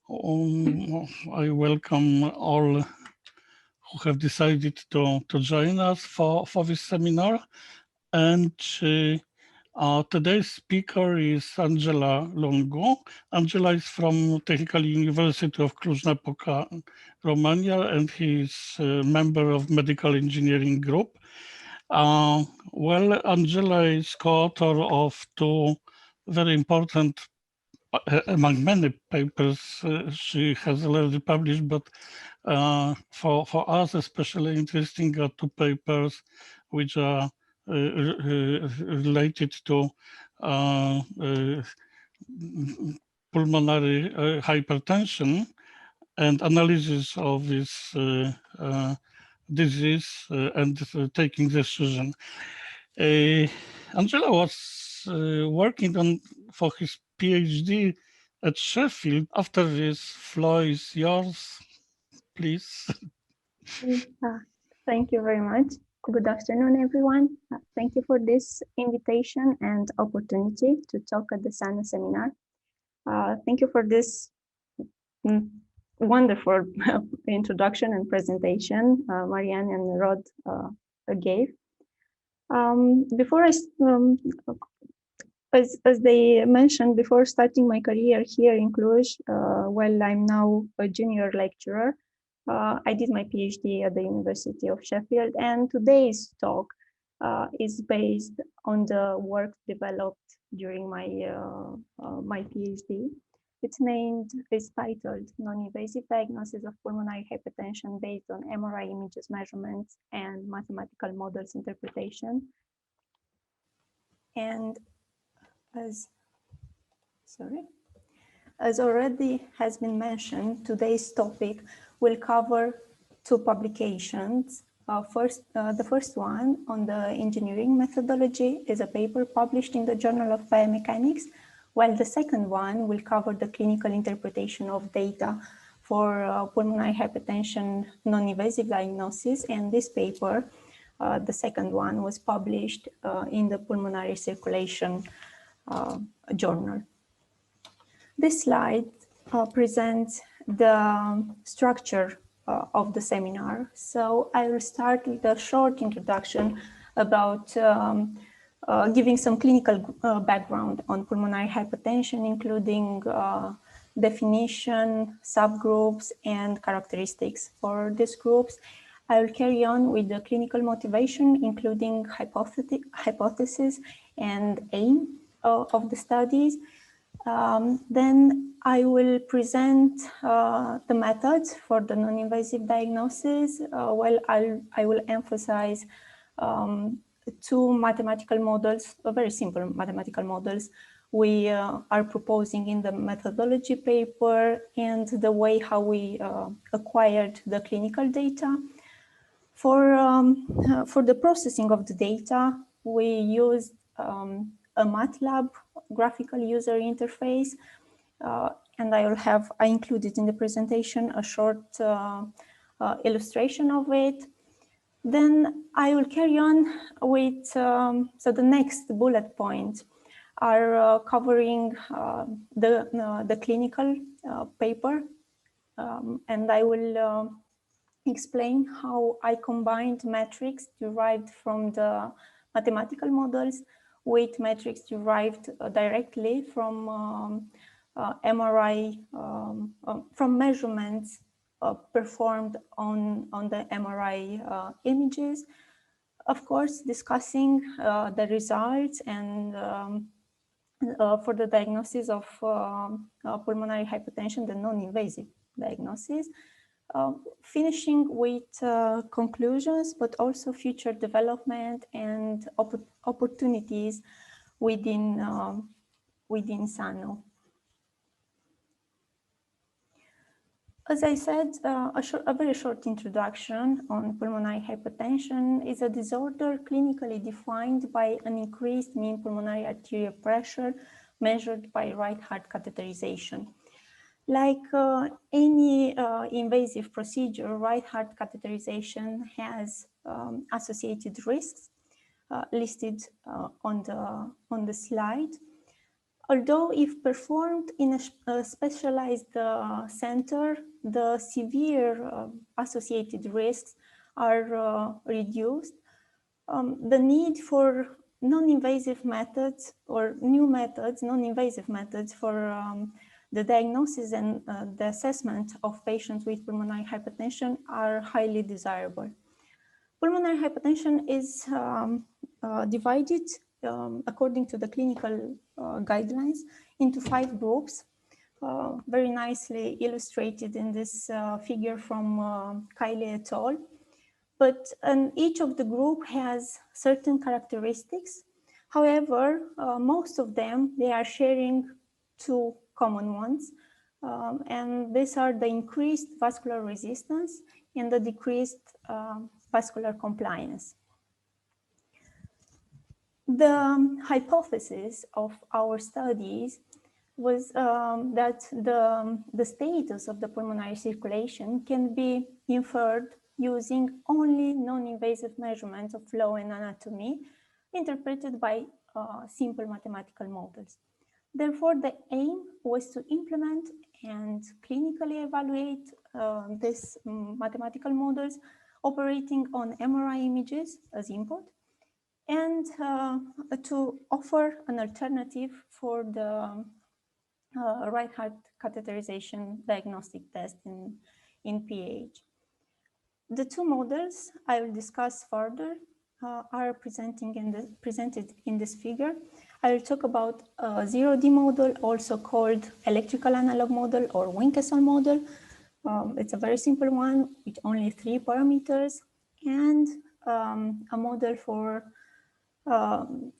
I welcome all who have decided to join us for this seminar. And today's speaker is Angela Lungu. Angela is from Technical University of Cluj-Napoca, Romania, and he is a member of Medical Engineering Group. Well, Angela is co-author of two very important, among many papers she has already published, but for us especially interesting are two papers which are related to pulmonary hypertension and analysis of this disease and taking decision. Angela was working on for his PhD at Sheffield. After this, floor is yours, please. Thank you very much. Good afternoon, everyone. Thank you for this invitation and opportunity to talk at the Sano Seminar. Thank you for this wonderful introduction and presentation Marianne and Rod gave. Before as they mentioned, before starting my career here in Cluj, well, I'm now a junior lecturer. I did my PhD at the University of Sheffield, and today's talk is based on the work developed during my my PhD. It's titled Non-invasive Diagnosis of Pulmonary Hypertension based on MRI images measurements and mathematical models interpretation. And as already has been mentioned, today's topic will cover two publications. The first one on the engineering methodology is a paper published in the Journal of Biomechanics, while the second one will cover the clinical interpretation of data for pulmonary hypertension non-invasive diagnosis. And this paper, the second one, was published in the Pulmonary Circulation journal. This slide presents the structure of the seminar. So I will start with a short introduction about giving some clinical background on pulmonary hypertension, including definition, subgroups, and characteristics. For these groups, I will carry on with the clinical motivation, including hypothesis and aim of the studies. Then I will present the methods for the non-invasive diagnosis. Well, I will emphasize two mathematical models, very simple mathematical models we are proposing in the methodology paper, and the way how we acquired the clinical data. For the processing of the data, we used a MATLAB graphical user interface, and I included in the presentation a short illustration of it. Then I will carry on with, so the next bullet points are covering the clinical paper, and I will explain how I combined metrics derived from the mathematical models with metrics derived directly from MRI, from measurements performed on the MRI images. Of course, discussing the results and for the diagnosis of pulmonary hypertension, the non-invasive diagnosis. Finishing with conclusions, but also future development and opportunities within Sano. As I said, a very short introduction on pulmonary hypertension is a disorder clinically defined by an increased mean pulmonary arterial pressure measured by right heart catheterization. Like any invasive procedure, right heart catheterization has associated risks listed on the slide. Although if performed in a specialized center, the severe associated risks are reduced. The need for non-invasive methods or new methods, non-invasive methods for the diagnosis and the assessment of patients with pulmonary hypertension are highly desirable. Pulmonary hypertension is divided according to the clinical guidelines into 5 groups, very nicely illustrated in this figure from Kylie et al. But each of the group has certain characteristics. However, most of them, they are sharing 2 common ones. And these are the increased vascular resistance and the decreased vascular compliance. The hypothesis of our studies was that the status of the pulmonary circulation can be inferred using only non-invasive measurements of flow and anatomy interpreted by simple mathematical models. Therefore, the aim was to implement and clinically evaluate these mathematical models operating on MRI images as input and to offer an alternative for the right heart catheterization diagnostic test in PH. The 2 models I will discuss further are presented in this figure. I will talk about a 0D model, also called electrical analog model or Winkesson model. It's a very simple one with only 3 parameters, and a model for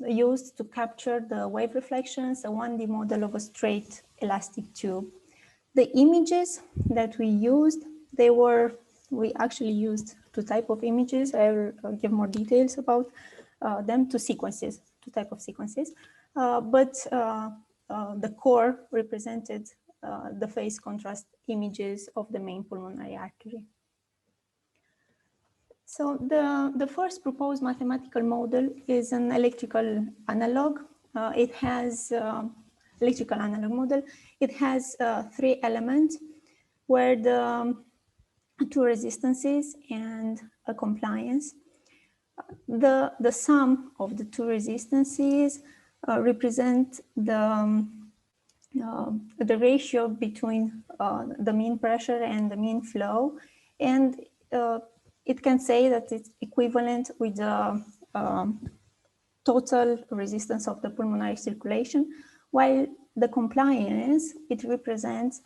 used to capture the wave reflections, a 1D model of a straight elastic tube. The images that we used, we actually used 2 types of images. I will give more details about them, 2 types of sequences. But the core represented the phase contrast images of the main pulmonary artery. So the first proposed mathematical model is an electrical analog. It has electrical analog model. It has 3 elements where the 2 resistances and a compliance. The sum of the 2 resistances represent the ratio between the mean pressure and the mean flow, and it can say that it's equivalent with the total resistance of the pulmonary circulation, while the compliance, it represents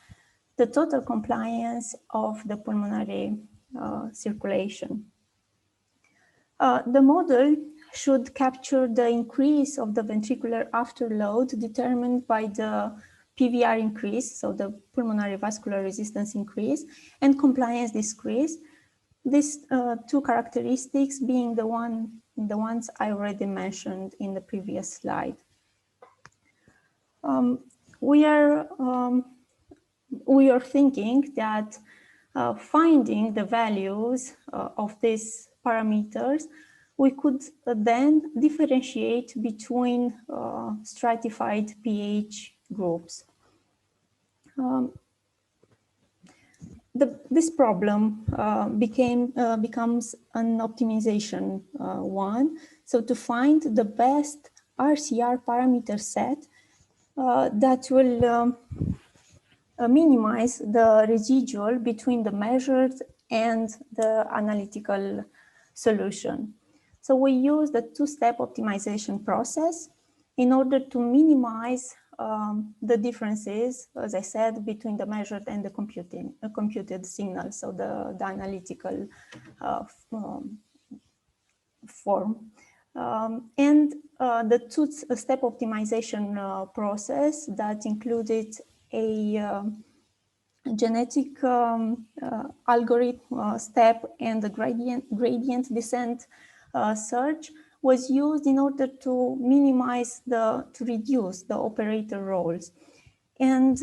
the total compliance of the pulmonary circulation. The model should capture the increase of the ventricular afterload determined by the PVR increase, so the pulmonary vascular resistance increase, and compliance decrease. These 2 characteristics being the ones I already mentioned in the previous slide. We are thinking that finding the values of these parameters, we could then differentiate between stratified pH groups. This problem becomes an optimization one. So to find the best RCR parameter set that will minimize the residual between the measured and the analytical solution. So we use the 2-step optimization process in order to minimize the differences, as I said, between the measured and the computed signal, so the analytical form. And the 2-step optimization process that included a genetic algorithm step and the gradient descent search was used in order to reduce the operator roles. And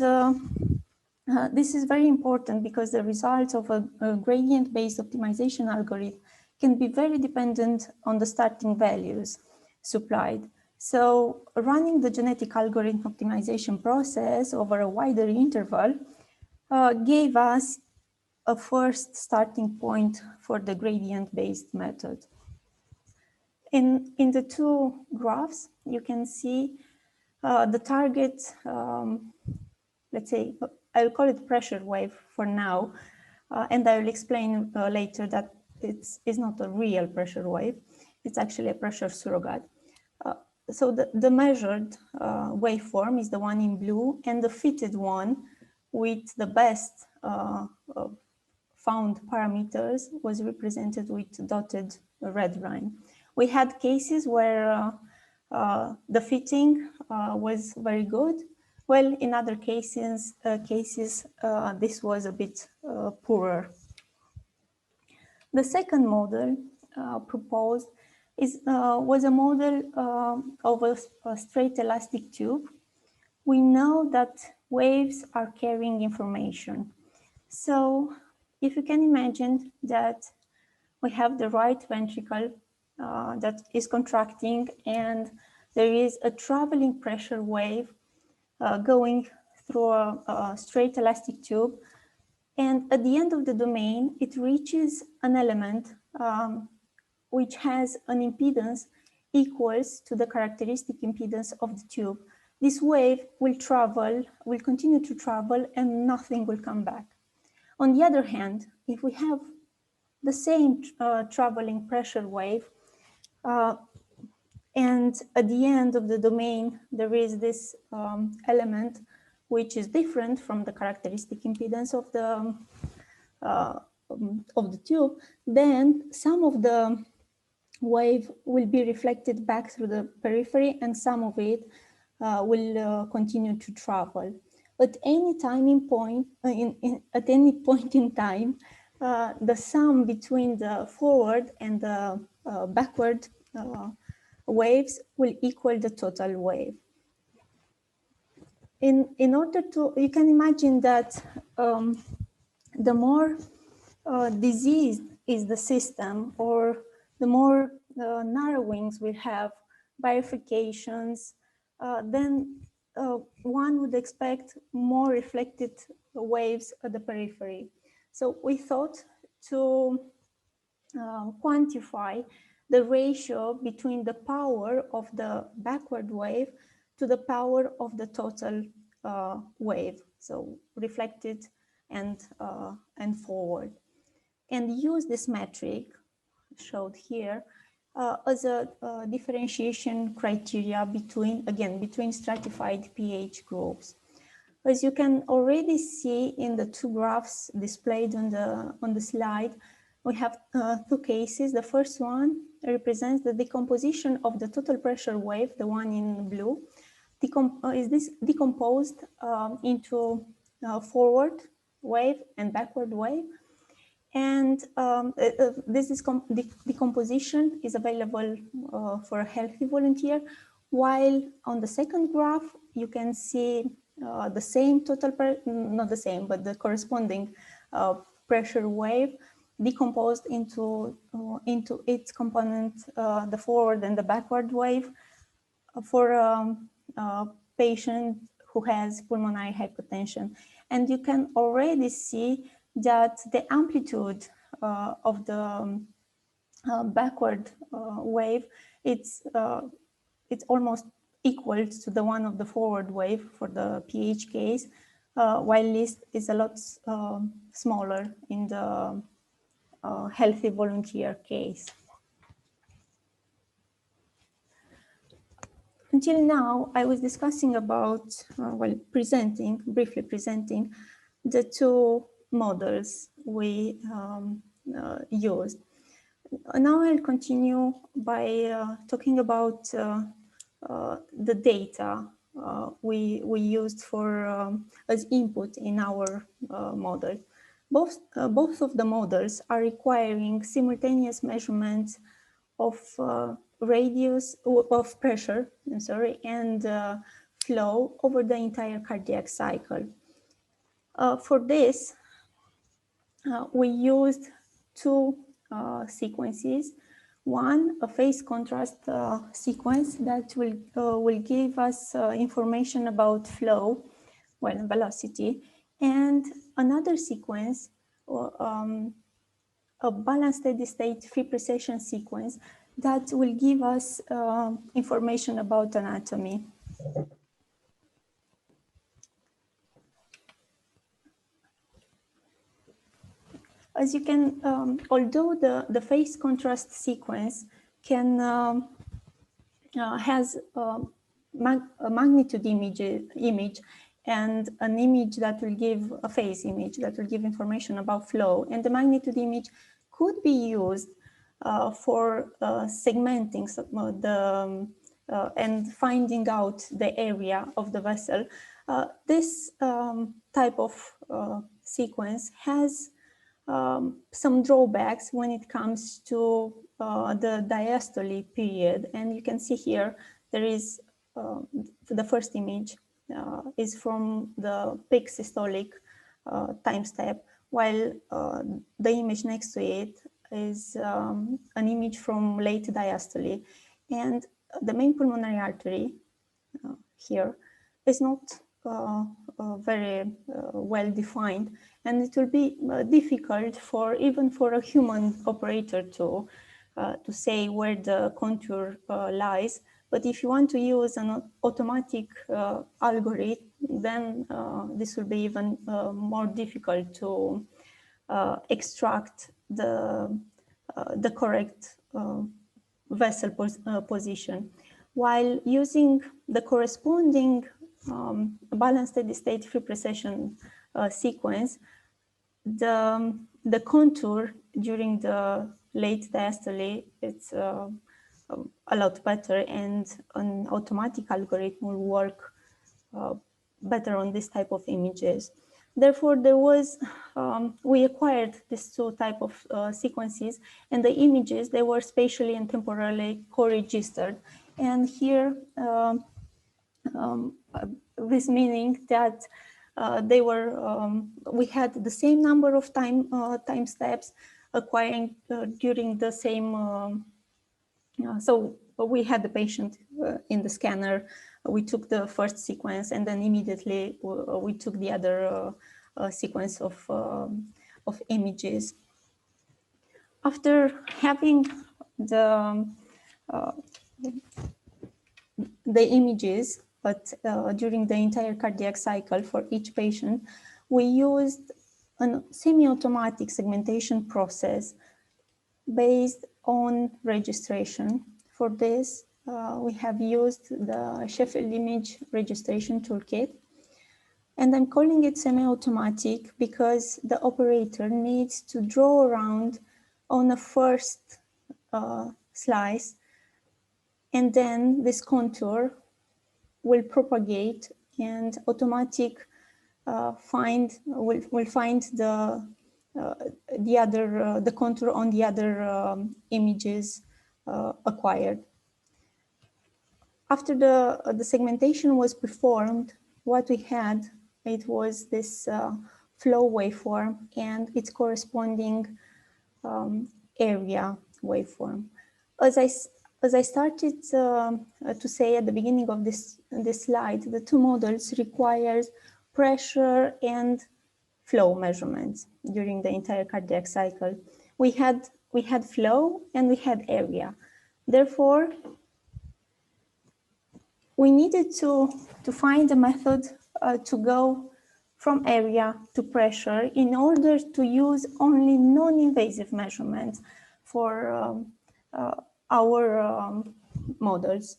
this is very important because the results of a gradient-based optimization algorithm can be very dependent on the starting values supplied. So running the genetic algorithm optimization process over a wider interval gave us a first starting point for the gradient-based method. In the two graphs, you can see the target, let's say, I'll call it pressure wave for now, and I will explain later that it's not a real pressure wave. It's actually a pressure surrogate. So the measured waveform is the one in blue, and the fitted one with the best found parameters was represented with dotted red line. We had cases where the fitting was very good, while in other cases, this was a bit poorer. The second model proposed was a model of a straight elastic tube. We know that waves are carrying information. So if you can imagine that we have the right ventricle that is contracting, and there is a traveling pressure wave going through a straight elastic tube. And at the end of the domain, it reaches an element which has an impedance equals to the characteristic impedance of the tube. This wave will continue to travel, and nothing will come back. On the other hand, if we have the same traveling pressure wave, and at the end of the domain, there is this element which is different from the characteristic impedance of the tube, then some of the wave will be reflected back through the periphery, and some of it will continue to travel. At any point in time, the sum between the forward and the backward waves will equal the total wave. In order to, you can imagine that the more diseased is the system, or the more narrowings we have, bifurcations, then one would expect more reflected waves at the periphery. So we thought to quantify the ratio between the power of the backward wave to the power of the total wave, so reflected and forward, and use this metric showed here as a differentiation criteria between stratified pH groups. As you can already see in the two graphs displayed on the slide, we have two cases. The first one represents the decomposition of the total pressure wave, the one in blue, is decomposed into forward wave and backward wave. And this decomposition is available for a healthy volunteer, while on the second graph, you can see the same not the same, but the corresponding pressure wave decomposed into its component, the forward and the backward wave, for a patient who has pulmonary hypertension. And you can already see that the amplitude of the backward wave, it's almost equal to the one of the forward wave for the pH case, while this is a lot smaller in the healthy volunteer case. Until now, I was discussing about, briefly presenting the two models we used. Now I'll continue by talking about the data we used for as input in our model. Both of the models are requiring simultaneous measurements of radius of pressure, and flow over the entire cardiac cycle. For this, we used two sequences. One, a phase contrast sequence that will give us information about flow, well, velocity, and another sequence, a balanced steady state free precession sequence that will give us information about anatomy. As you can, although the phase contrast sequence can has a magnitude image and an image that will give a phase image that will give information about flow, and the magnitude image could be used for segmenting and finding out the area of the vessel. This type of sequence has some drawbacks when it comes to the diastole period. And you can see here, there is the first image is from the peak systolic time step, while the image next to it is an image from late diastole. And the main pulmonary artery here is not very well defined, and it will be difficult for even for a human operator to say where the contour lies. But if you want to use an automatic algorithm, then this will be even more difficult to extract the correct vessel position, while using the corresponding balanced steady state free precession sequence. The contour during the late diastole, it's a lot better, and an automatic algorithm will work better on this type of images. Therefore, we acquired these two type of sequences, and the images, they were spatially and temporally co-registered. And here, this meaning that we had the same number of time steps acquiring during the same. So we had the patient in the scanner. We took the first sequence, and then immediately we took the other sequence of images. After having the images, but during the entire cardiac cycle for each patient, we used a semi-automatic segmentation process based on registration. For this, we have used the Sheffield Image Registration Toolkit. And I'm calling it semi-automatic because the operator needs to draw around on the first slice, and then this contour will propagate, and automatic will find the contour on the other images acquired. After the segmentation was performed, what we had, it was this flow waveform and its corresponding area waveform. As I started to say at the beginning of this slide, the two models requires pressure and flow measurements during the entire cardiac cycle. We had flow and we had area. Therefore, we needed to find a method to go from area to pressure in order to use only non-invasive measurements for our models.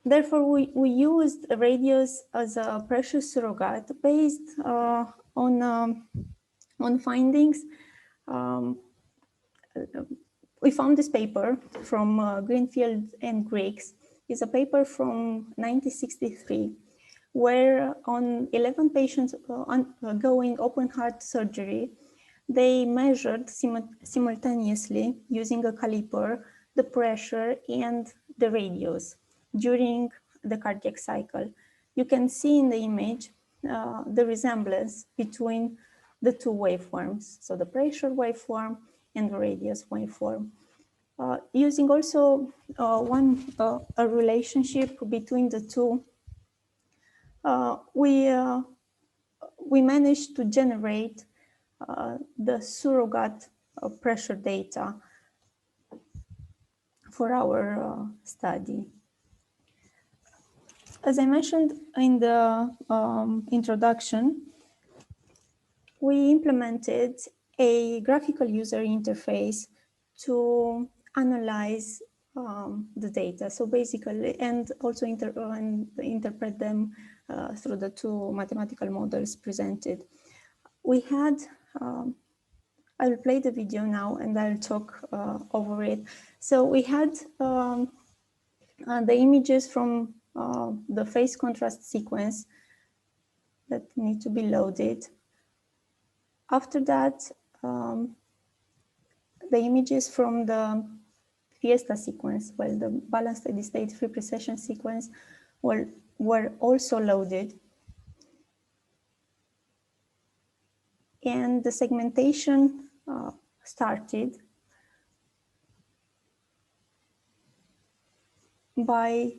Therefore, we used a radius as a pressure surrogate based on findings. We found this paper from Greenfield and Griggs. It's a paper from 1963, where on 11 patients undergoing open heart surgery, they measured simultaneously using a caliper the pressure and the radius during the cardiac cycle. You can see in the image the resemblance between the two waveforms. So the pressure waveform and radius waveform. Using also a relationship between the two, we managed to generate the surrogate pressure data for our study. As I mentioned in the introduction, we implemented a graphical user interface to analyze the data. So basically, and also interpret them through the two mathematical models presented. We had, I'll play the video now and I'll talk over it. So we had the images from the phase contrast sequence that need to be loaded. After that, the images from the Fiesta sequence, well, the balanced steady state free precession sequence were also loaded. And the segmentation started by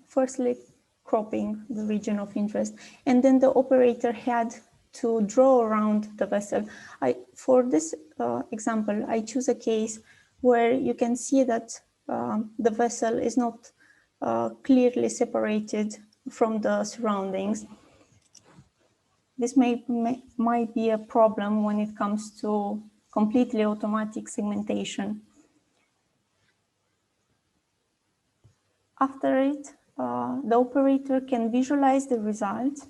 firstly cropping the region of interest, and then the operator had to draw around the vessel. For this example, I choose a case where you can see that the vessel is not clearly separated from the surroundings. This might be a problem when it comes to completely automatic segmentation. After it, the operator can visualize the results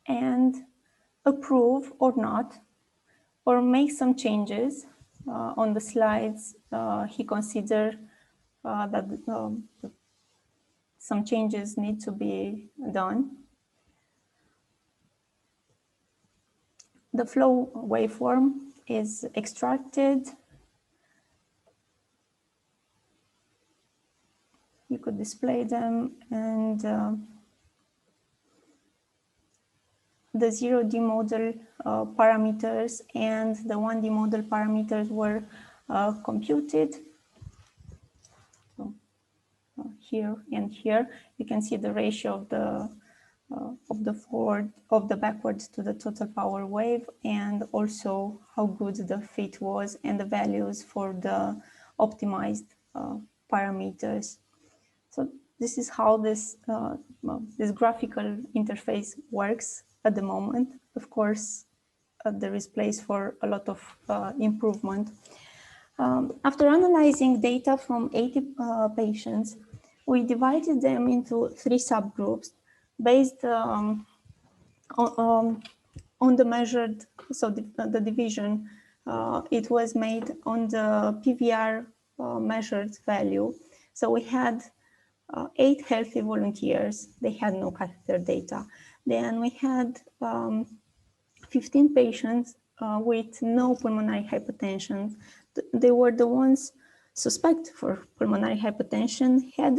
and approve or not, or make some changes. On the slides, he considered that some changes need to be done. The flow waveform is extracted. You could display them, and the 0D model parameters and the 1D model parameters were computed. So, here and here, you can see the ratio of the backwards to the total power wave, and also how good the fit was and the values for the optimized parameters. So this is how this graphical interface works at the moment. Of course, there is place for a lot of improvement. After analyzing data from 80 patients, we divided them into 3 subgroups based on the measured, so the division, it was made on the PVR measured value. So we had 8 healthy volunteers. They had no catheter data. Then we had 15 patients with no pulmonary hypertension. They were the ones suspect for pulmonary hypertension, had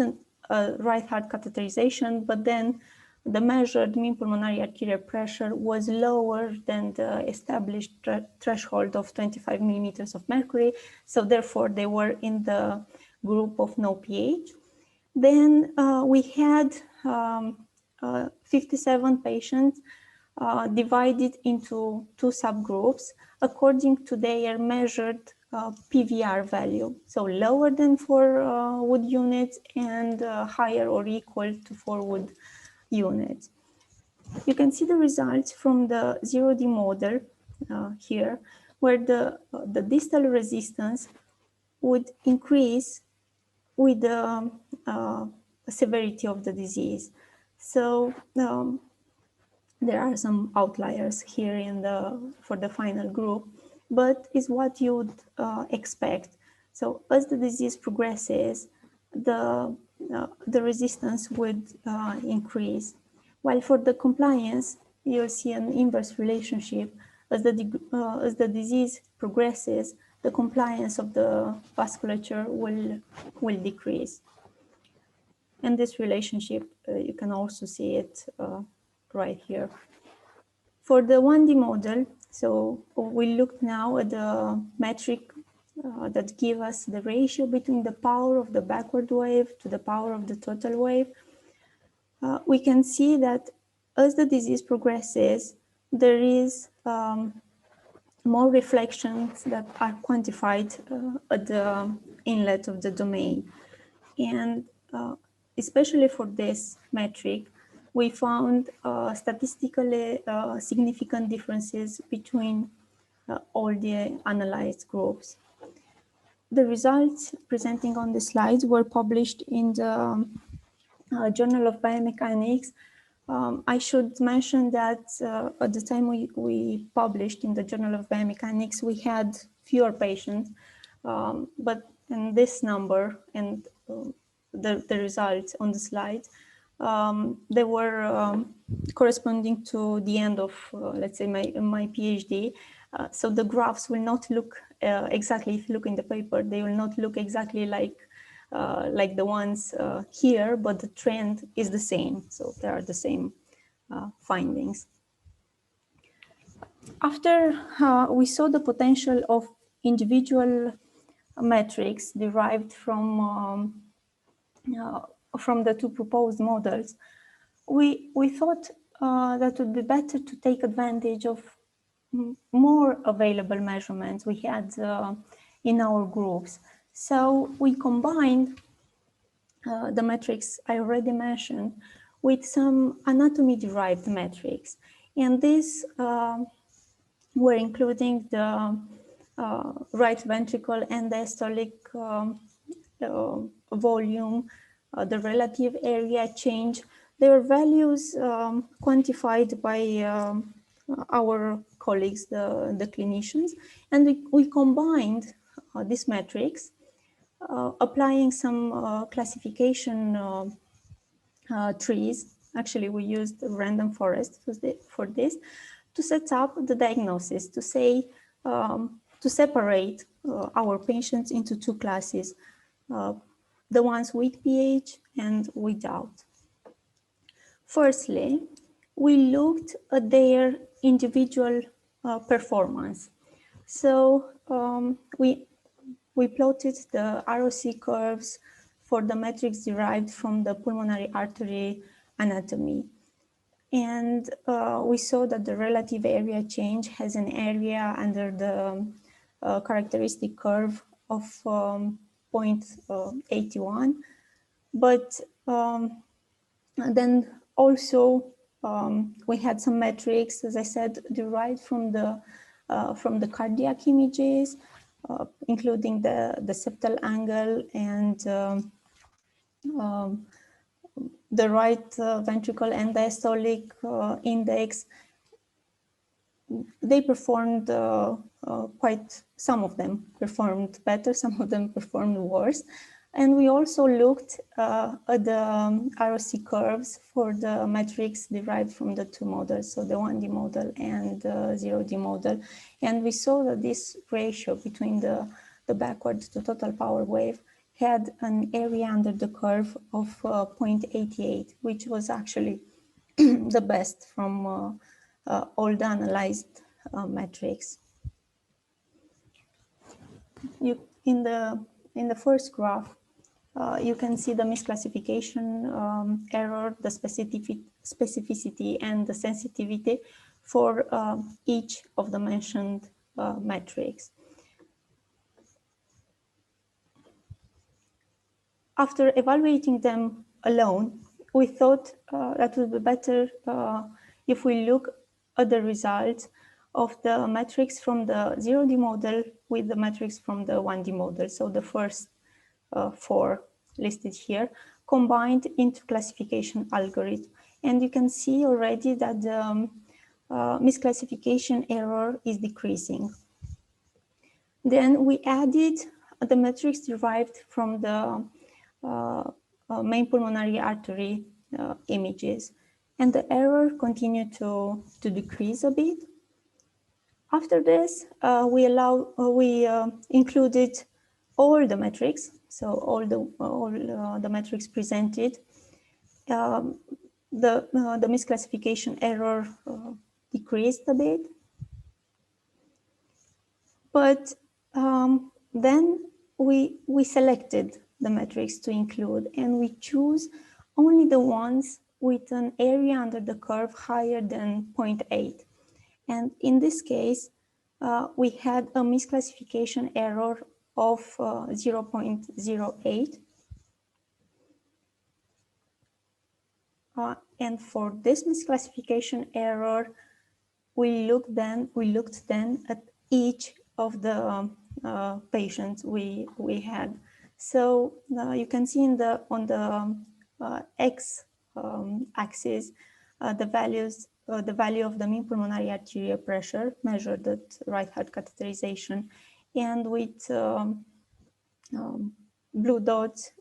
a right heart catheterization, but then the measured mean pulmonary arterial pressure was lower than the established threshold of 25 millimeters of mercury. So therefore, they were in the group of no pH. Then we had 57 patients divided into 2 subgroups according to their measured PVR value. So lower than 4 Wood units and higher or equal to 4 Wood units. You can see the results from the 0D model here, where the distal resistance would increase with the severity of the disease. So there are some outliers here for the final group, but is what you would expect. So as the disease progresses, the resistance would increase. While for the compliance, you'll see an inverse relationship. As the disease progresses, the compliance of the vasculature will decrease. And this relationship, you can also see it right here. For the 1D model, so we look now at the metric that give us the ratio between the power of the backward wave to the power of the total wave. We can see that as the disease progresses, there is more reflections that are quantified at the inlet of the domain. And especially for this metric, we found statistically significant differences between all the analyzed groups. The results presenting on the slides were published in the Journal of Biomechanics. I should mention that at the time we published in the Journal of Biomechanics, we had fewer patients, but in this number and the results on the slide, they were corresponding to the end of, let's say, my PhD. So the graphs will not look exactly, if you look in the paper, they will not look exactly like the ones here, but the trend is the same. So there are the same findings. After we saw the potential of individual metrics derived from the two proposed models, we thought that it would be better to take advantage of more available measurements we had in our groups. So we combined the metrics I already mentioned with some anatomy-derived metrics. And these were including the right ventricle and diastolic volume, the relative area change. There were values quantified by our colleagues, the clinicians, and we combined these metrics, applying some classification trees. Actually, we used random forest for this to set up the diagnosis, to say, to separate our patients into two classes, the ones with PH and without. Firstly, we looked at their individual performance. So we plotted the ROC curves for the metrics derived from the pulmonary artery anatomy. And we saw that the relative area change has an area under the characteristic curve of 0.81. But then also we had some metrics, as I said, derived from the cardiac images, including the septal angle and the right ventricle and diastolic index. They performed some of them performed better, some of them performed worse. And we also looked at the ROC curves for the metrics derived from the two models, so the 1D model and the 0D model. And we saw that this ratio between the backward to total power wave had an area under the curve of 0.88, which was actually the best from all the analyzed metrics. In the first graph, you can see the misclassification error, the specificity and the sensitivity for each of the mentioned metrics. After evaluating them alone, we thought that would be better if we look at the results of the metrics from the 0D model with the metrics from the 1D model. So the first four listed here, combined into classification algorithm. And you can see already that the misclassification error is decreasing. Then we added the metrics derived from the main pulmonary artery images, and the error continued to decrease a bit. After this, we included all the metrics, so all the metrics presented, the misclassification error decreased a bit. But then we selected the metrics to include, and we choose only the ones with an area under the curve higher than 0.8. And in this case, we had a misclassification error of 0.08. And for this misclassification error, we looked then at each of the patients we had. So you can see on the x axis the value of the mean pulmonary arterial pressure measured at right heart catheterization, and with blue dots,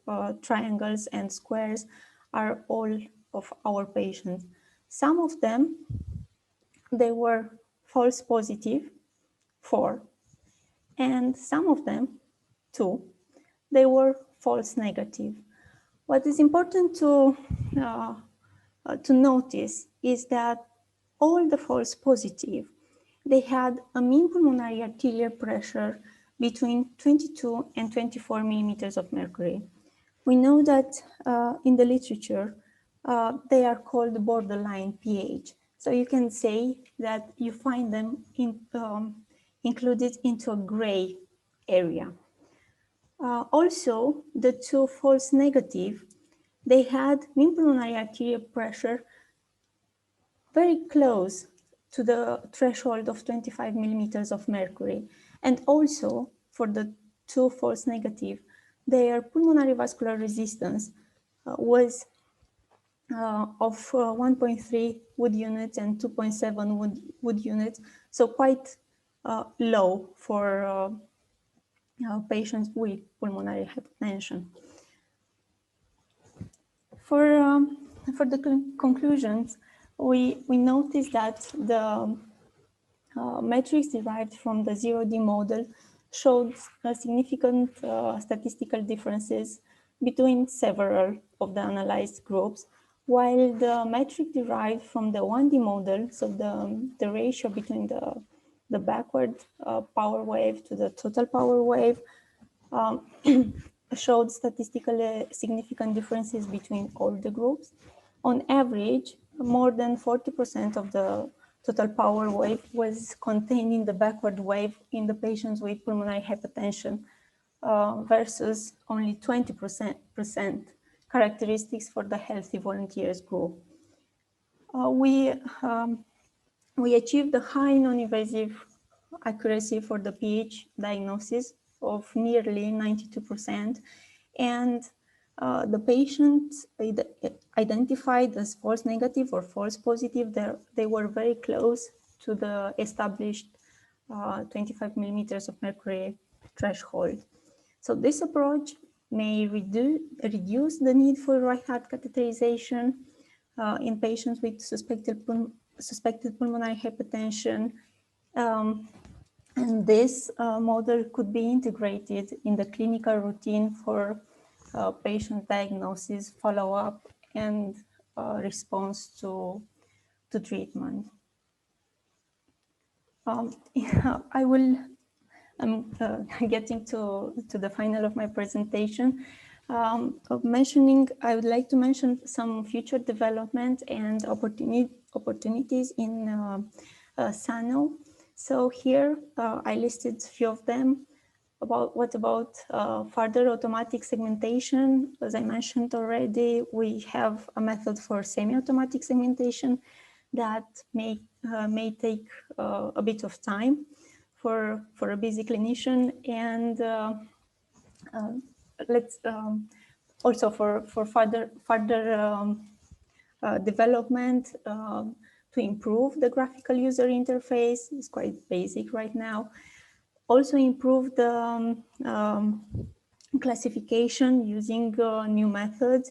triangles, and squares are all of our patients. Some of them, they were false positive, 4, and some of them, 2, they were false negative. What is important to notice is that all the false positive, they had a mean pulmonary arterial pressure between 22 and 24 millimeters of mercury. We know that in the literature, they are called borderline pH. So you can say that you find them included into a gray area. Also, the 2 false negative, they had mean pulmonary arterial pressure very close to the threshold of 25 millimeters of mercury. And also, for the 2 false negative, their pulmonary vascular resistance was of 1.3 Wood units and 2.7 Wood units, so quite low for patients with pulmonary hypertension. For the conclusions, we noticed that the metrics derived from the 0D model showed significant statistical differences between several of the analyzed groups, while the metric derived from the 1D model, so the ratio between the backward power wave to the total power wave, showed statistically significant differences between all the groups. On average, more than 40% of the total power wave was contained in the backward wave in the patients with pulmonary hypertension versus only 20% characteristics for the healthy volunteers group. We achieved a high non-invasive accuracy for the PH diagnosis of nearly 92%, and the patients identified as false negative or false positive, they were very close to the established 25 millimeters of mercury threshold. So this approach may reduce the need for right heart catheterization in patients with suspected pulmonary hypertension. And this model could be integrated in the clinical routine for patient diagnosis, follow-up, and response to treatment. I'm getting to the final of my presentation. I would like to mention some future development and opportunities in Sano. So here I listed a few of them. What about further automatic segmentation? As I mentioned already, we have a method for semi-automatic segmentation that may take a bit of time for a busy clinician, and let's also for further development to improve the graphical user interface. It's quite basic right now. Also improve the classification using new methods,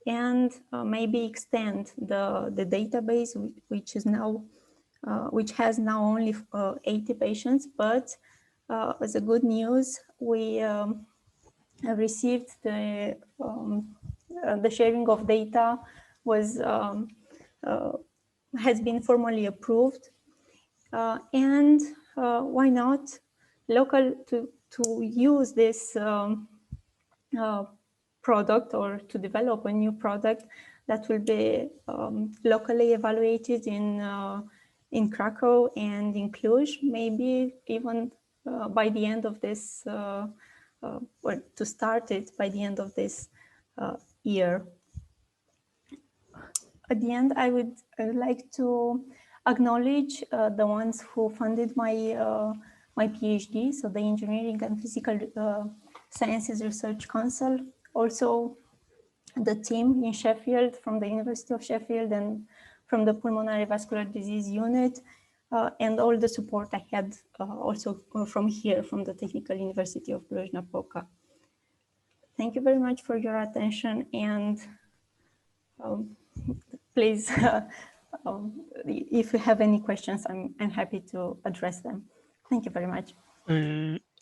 and maybe extend the database, which is now which has now only 80 patients. But as a good news, we received the sharing of data was has been formally approved. And why not local to use this product, or to develop a new product that will be locally evaluated in Krakow and in Cluj, maybe even by the end of this, or to start it by the end of this year. At the end, I would like to acknowledge the ones who funded my PhD, so the Engineering and Physical Sciences Research Council, also the team in Sheffield from the University of Sheffield and from the Pulmonary Vascular Disease Unit, and all the support I had also from here, from the Technical University of Cluj-Napoca. Thank you very much for your attention, and please, if you have any questions, I'm happy to address them. Thank you very much.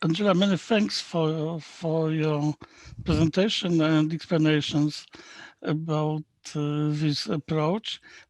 Angela, many thanks for your presentation and explanations about this approach.